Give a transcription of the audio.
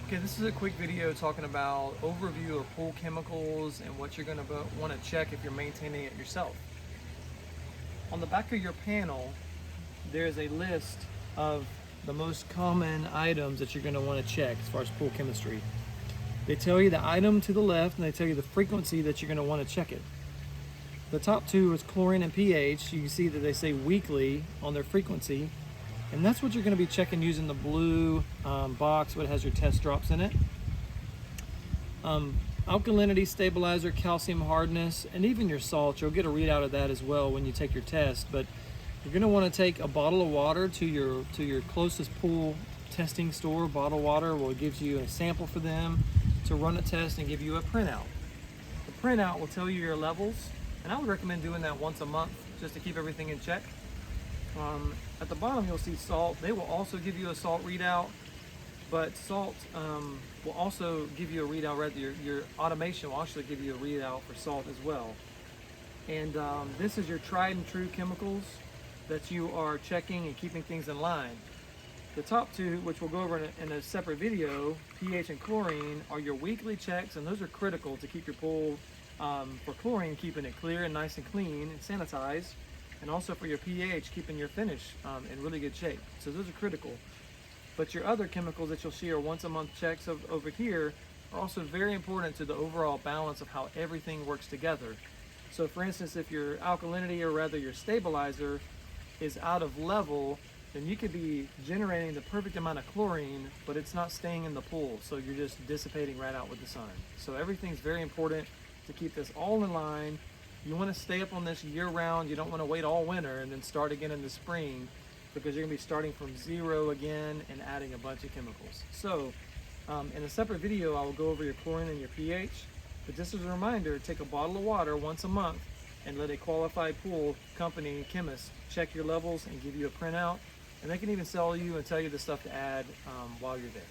Okay, this is a quick video talking about overview of pool chemicals and what you're going to want to check if you're maintaining it yourself. On the back of your panel, there's a list of the most common items that you're going to want to check as far as pool chemistry. They tell you the item to the left and they tell you the frequency that you're going to want to check it. The top two is chlorine and pH. You can see that they say weekly on their frequency. And that's what you're going to be checking using the blue box, what has your test drops in it. Alkalinity, stabilizer, calcium hardness, and even your salt. You'll get a readout of that as well when you take your test. But you're going to want to take a bottle of water to your closest pool testing store. Bottled water will give you a sample for them to run a test and give you a printout. The printout will tell you your levels, and I would recommend doing that once a month just to keep everything in check. At the bottom you'll see salt. They will also give you a salt readout, but salt will also give you a readout. Rather, your automation will actually give you a readout for salt as well. And this is your tried and true chemicals that you are checking and keeping things in line. The top two, which we'll go over in a separate video, pH and chlorine, are your weekly checks, and those are critical to keep your pool, for chlorine, keeping it clear and nice and clean and sanitized, and also for your pH, keeping your finish in really good shape. So those are critical. But your other chemicals that you'll see are once a month checks over here are also very important to the overall balance of how everything works together. So for instance, if your alkalinity, or rather your stabilizer, is out of level, then you could be generating the perfect amount of chlorine, but it's not staying in the pool, so you're just dissipating right out with the sun. So everything's very important to keep this all in line. You want to stay up on this year-round. You don't want to wait all winter and then start again in the spring, because you're going to be starting from zero again and adding a bunch of chemicals. So in a separate video, I will go over your chlorine and your pH, but just as a reminder, take a bottle of water once a month and let a qualified pool company chemist check your levels and give you a printout, and they can even sell you and tell you the stuff to add while you're there.